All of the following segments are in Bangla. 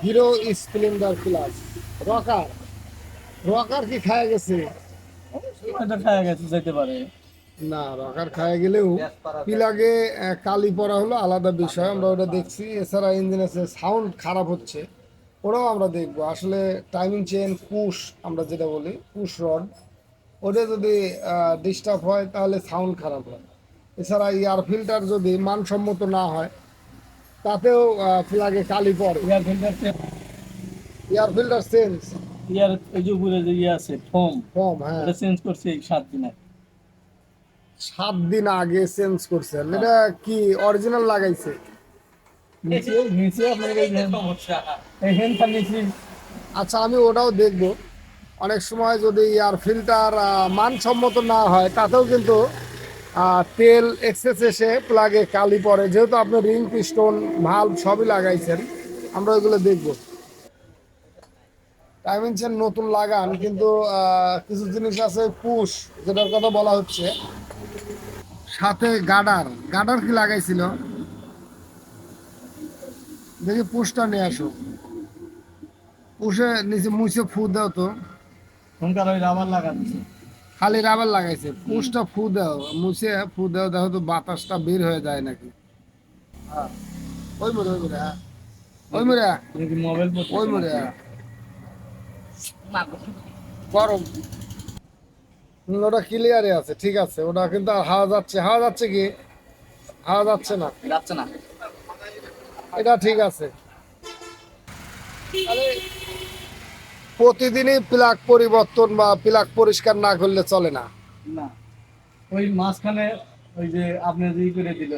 Hero Splendor plus rocker. Rocker কি খায় গেছে? হয়তো খাওয়া গেছে যেতে পারে। না, রকার খায় গেলেও পিলাগে কালি পড়া হলো আলাদা বিষয়, আমরা ওটা দেখছি। এছাড়া ইঞ্জিনের সাউন্ড খারাপ হচ্ছে, ওটাও আমরা দেখবো। আসলে টাইমিং চেন পুশ, আমরা যেটা বলি পুশ রড, ওটা যদি ডিস্টার্ব হয় তাহলে সাউন্ড খারাপ হয়। এছাড়া এয়ার ফিল্টার যদি মানসম্মত না হয় তাতেও প্লাগে কালি পড়ে। Air filter, air filter change, ইয়ার এই যে উপরে যে ইয়ে আছে ফোম, কম, হ্যাঁ। এটা চেঞ্জ করছি এই 7 দিন আগে। 7 দিন আগে চেঞ্জ করছেন? হ্যাঁ। এটা কি অরিজিনাল লাগাইছে? নিচে নিচে আপনার এই যে সমস্যা, এই হ্যান্ডটা নিচে। আচ্ছা, আমি ওটাও দেখব। অনেক সময় যদি এয়ার ফিল্টার মানসম্মত না হয় তাতেও কিন্তু তেল এক্সেস এসে প্লাগে কালি পড়ে। যেহেতু আপনি রিং পিস্টন ভালভ সবই লাগাইছেন, আমরা ওইগুলো দেখব। টাইমিং চেন নতুন লাগান, কিন্তু কিছু জিনিস আছে পুশ, যেটার কথা বলা হচ্ছে। সাথে গার্ডার, গার্ডার কি লাগাইছিল? দেখি পুশটা নিয়ে আসো। পুশে নিচে মুছে ফু দাও তো। হুঙ্কার ওই রাবার লাগাচ্ছে। খালি রাবার লাগাইছে, পুশটা ফু দাও, মুছে ফু দাও, দেখো তো বাতাসটা বের হয়ে যায় নাকি। হ্যাঁ, ওই মরে, ওই মরে, হ্যাঁ, ওই মরে, দেখি মোবাইল ওই পড়তেছে মরে, নাকি। হ্যাঁ। গরম। ওটা ক্লিয়ারে আছে, ঠিক আছে। ওটা কিন্তু আর হাওয়া যাচ্ছে, হাওয়া যাচ্ছে কি? হাওয়া যাচ্ছে না, যাচ্ছে না। এটা ঠিক আছে। তাহলে প্রতিদিনই প্লাগ পরিবর্তন বা প্লাগ পরিষ্কার না করলে চলে না। না, ওই মাঝখানে ওই যে আপনি যে করে দিল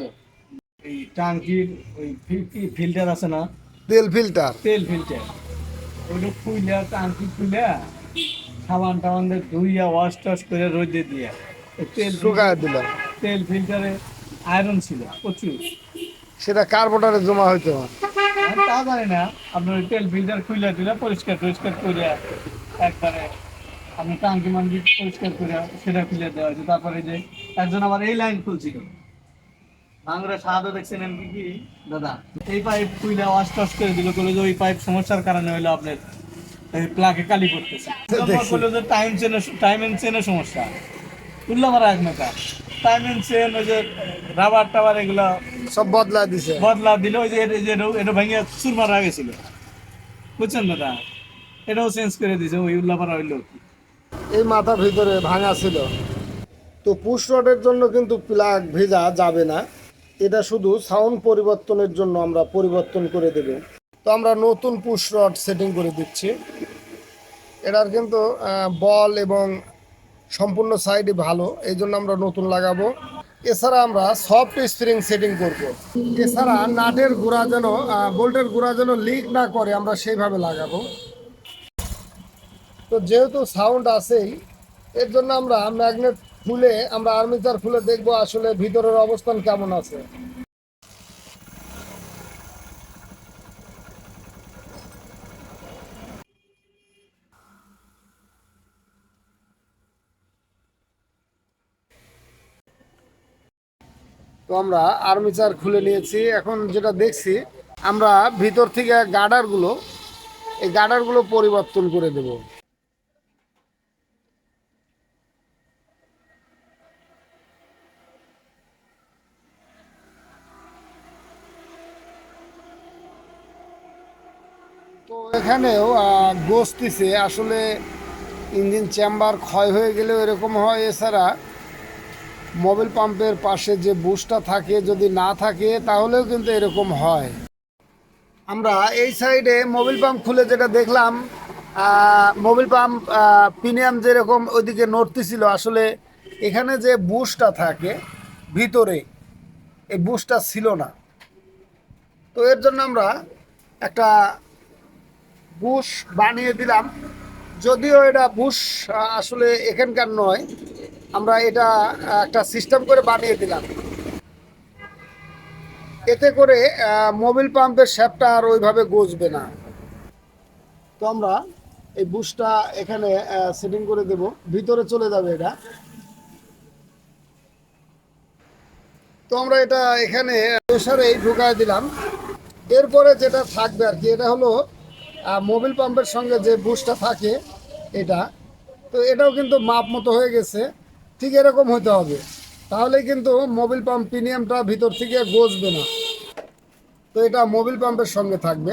এই টাঙ্কির ওই ফিল্টার আছে না, তেল ফিল্টার। তেল ফিল্টার, ওইটা খুইলা টাঙ্কি খুইলা সাবান টাবান দিয়ে ধুইয়া ওয়াশ টাশ করে রোদে দিয়া ওই তেল ফিল্টার, শুকায় দিলাম, তেল ফিল্টারে আয়রন ছিল প্রচুর। সেটা কার্বোটারে জমা হইতে হয়। আমি তা জানি না, আপনার ওই তেল ফিল্টার খুইলা দিলে পরিষ্কার টরিষ্কার করিয়া একবারে আপনি টাঙ্কি মাঙ্কি পরিষ্কার করিয়া সেটা খুলে দেওয়া হয়েছে। তারপরে যে একজন আবার এই লাইন খুলছিল ভাঙরে সাহায্য দেখছেন এমনি কি দাদা, এই পাইপ খুইলা ওয়াশ টাশ করে দিল, বলে যে ওই পাইপ সমস্যার কারণে হইলো আপনার প্লাগে কালি করতেছে। দেখছি। বললো যে টাইম এন্ড চেনের সমস্যা, উল্লা মারা এক মেকা টাইম এন্ড চেন, ওই যে রাবার টাবার এগুলো সব বদলা দিছে। বদলা দিল। ওই যে এটা ভেঙে চুর মারা গেছিল, বুঝছেন দাদা, এটাও চেঞ্জ করে দিছে ওই উল্লা মারা হইলো। এই মাথার ভিতরে ভাঙা ছিল। তো পুশ রডের জন্য কিন্তু প্লাগ ভেজা যাবে না, এটা শুধু সাউন্ড পরিবর্তনের জন্য আমরা পরিবর্তন করে দেব। তো আমরা নতুন পুশ রড সেটিং করে দিচ্ছি। এটার কিন্তু বল এবং সম্পূর্ণ সাইডই ভালো, এই জন্য আমরা নতুন লাগাবো। এছাড়া আমরা সফট স্প্রিং সেটিং করব। এছাড়া নাটের গোড়া যেন বোল্টের গোড়া যেন লিক না করে, আমরা সেইভাবে লাগাবো। তো যেহেতু সাউন্ড আছেই, এর জন্য আমরা ম্যাগনেট খুলে, আমরা আর্মেচার খুলে দেখবো আসলে ভিতরের অবস্থান কেমন আছে। তো আমরা আর্মেচার খুলে নিয়েছি। এখন যেটা দেখছি, আমরা ভিতর থেকে গার্ডারগুলো, এই গার্ডারগুলো পরিবর্তন করে দেব। তো এখানেও গোস্তিছে আসলে, ইঞ্জিন চেম্বার ক্ষয় হয়ে গেলেও এরকম হয়। এছাড়া মোবিল পাম্পের পাশে যে বুশটা থাকে, যদি না থাকে তাহলেও কিন্তু এরকম হয়। আমরা এই সাইডে মোবিল পাম্প খুলে যেটা দেখলাম, মোবিল পাম্প প্রিমিয়াম যেরকম ওইদিকে নড়তেছিল, আসলে এখানে যে বুশটা থাকে ভিতরে, এই বুশটা ছিল না। তো এর জন্য আমরা একটা বুশ বানিয়ে দিলাম। যদিও এটা বুশ আসলে এখানকার নয়, আমরা এটা একটা সিস্টেম করে বানিয়ে দিলাম। এতে করে মোবিল পাম্পের শ্যাপটা আর ওইভাবে গজবে না। তো আমরা এই বুশটা এখানে সেটিং করে দেব, ভিতরে চলে যাবে এটা। তো আমরা এটা এখানে প্রেসারে ঢুকায় দিলাম। এরপরে যেটা থাকবে আর কি, এটা হলো মোবিল পাম্পের সঙ্গে যে বুশটা থাকে এটা, তো এটাও কিন্তু মাপ মতো হয়ে গেছে, ঠিক এরকম হতে হবে, তাহলে কিন্তু মোবিল পাম্প প্রিমিয়ামটা ভিতর থেকে গজবে না। তো এটা মোবিল পাম্পের সঙ্গে থাকবে।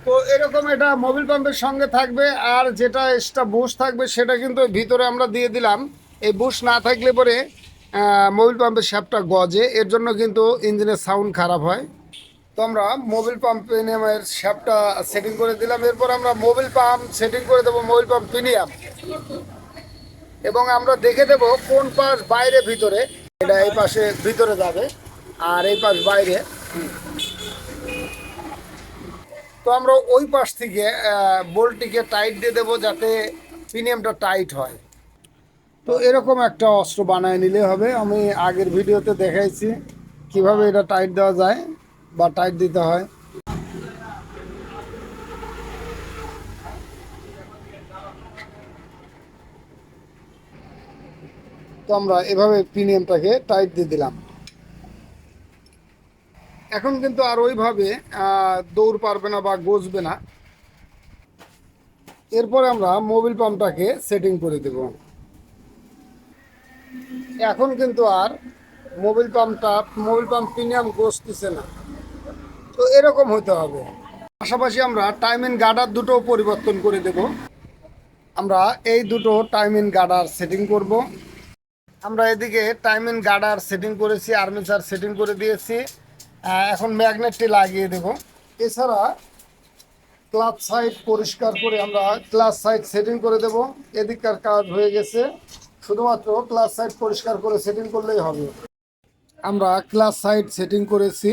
তো এরকম এটা মোবিল পাম্পের সঙ্গে থাকবে। আর যেটা এক্সট্রা বুশ থাকবে সেটা কিন্তু ভিতরে আমরা দিয়ে দিলাম। এই বুশ না থাকলে পরে মোবিল পাম্পের শ্যাফটটা গজে, এর জন্য কিন্তু ইঞ্জিনের সাউন্ড খারাপ হয়। তো আমরা মোবিল পাম্প প্রিমিয়ামের শ্যাফটটা সেটিং করে দিলাম। এরপর আমরা মোবিল পাম্প সেটিং করে দেবো, মোবিল পাম্প প্রিমিয়াম। এবং আমরা দেখে দেব কোন পাশ বাইরে ভিতরে, এটা এই পাশে ভিতরে যাবে আর এই পাশ বাইরে। তো আমরা ওই পাশ থেকে বোল্টটিকে টাইট দিয়ে দেবো যাতে প্রিমিয়ামটা টাইট হয়। তো এরকম একটা অস্ত্র বানায় নিলে হবে। আমি আগের ভিডিওতে দেখাইছি কিভাবে এটা টাইট দেওয়া যায় বা টাইট দিতে হয়। তো আমরা এভাবে প্রিমিয়ামটাকে টাইট দিয়ে দিলাম। এখন কিন্তু আর ওইভাবে দৌড় পারবে না বা গজবে না। এরপরে আমরা মোবিল পাম্পটাকে সেটিং করে দেব। এখন কিন্তু আর মোবিল পাম্প প্রিমিয়াম গজতেছে না। তো এরকম হতে হবে। পাশাপাশি আমরা টাইমিং গার্ডার দুটো পরিবর্তন করে দেব। আমরা এই দুটো টাইমিং গার্ডার সেটিং করব। আমরা এদিকে টাইমিং গার্ডার সেটিং করেছি, আর্মেচার সেটিং করে দিয়েছি। এখন ম্যাগনেটটি লাগিয়ে দেব। এছাড়া ক্লাচ সাইড পরিষ্কার করে আমরা ক্লাচ সাইড সেটিং করে দেব। এদিককার কাজ হয়ে গেছে, শুধুমাত্র ক্লাচ সাইড পরিষ্কার করে সেটিং করলেই হবে। আমরা ক্লাচ সাইড সেটিং করেছি।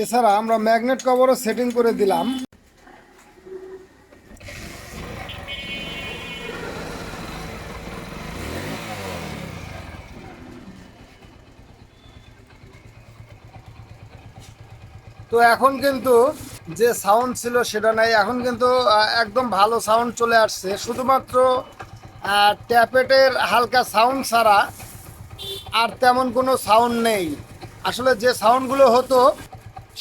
এছাড়া আমরা ম্যাগনেট কভারও সেটিং করে দিলাম। তো এখন কিন্তু যে সাউন্ড ছিল সেটা নাই, এখন কিন্তু একদম ভালো সাউন্ড চলে আসছে। শুধুমাত্র ট্যাপেটের হালকা সাউন্ড ছাড়া আর তেমন কোনো সাউন্ড নেই। আসলে যে সাউন্ডগুলো হতো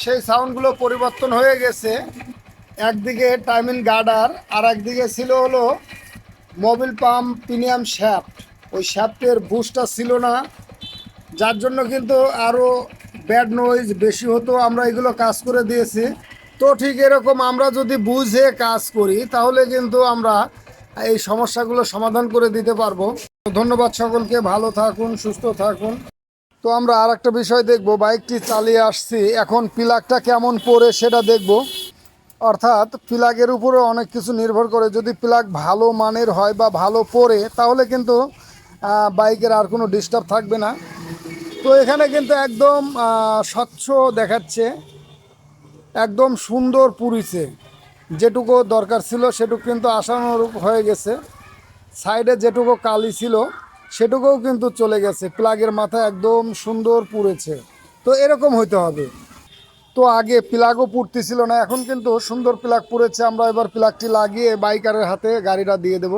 সেই সাউন্ডগুলো পরিবর্তন হয়ে গেছে। একদিকে টাইমিং গার্ডার আর একদিকে ছিল হলো মোবিল পাম্প প্রিমিয়াম শ্যাফট। ওই শ্যাফটের বুস্টটা ছিল না, যার জন্য কিন্তু আরও ব্যাড নয়েজ বেশি হতো। আমরা এগুলো কাজ করে দিয়েছি। তো ঠিক এরকম আমরা যদি বুঝে কাজ করি তাহলে কিন্তু আমরা এই সমস্যাগুলো সমাধান করে দিতে পারবো। ধন্যবাদ সকলকে, ভালো থাকুন, সুস্থ থাকুন। তো আমরা আর একটা বিষয় দেখব, বাইকটি চালিয়ে আসছি, এখন প্লাগটা কেমন পড়ে সেটা দেখব। অর্থাৎ প্লাগের উপরে অনেক কিছু নির্ভর করে। যদি প্লাগ ভালো মানের হয় বা ভালো পড়ে তাহলে কিন্তু বাইকের আর কোনো ডিস্টার্ব থাকবে না। তো এখানে কিন্তু একদম স্বচ্ছ দেখাচ্ছে, একদম সুন্দর পুরিছে। যেটুকু দরকার ছিল সেটুকু কিন্তু আশানুরূপ হয়ে গেছে। সাইডে যেটুকু কালি ছিল সেটুকুও কিন্তু চলে গেছে। প্লাগের মাথা একদম সুন্দর পুড়েছে। তো এরকম হইতে হবে। তো আগে প্লাগও পুড়তেছিল না, এখন কিন্তু সুন্দর প্লাগ পুড়েছে। আমরা এবার প্লাগটি লাগিয়ে বাইকারের হাতে গাড়িটা দিয়ে দেব।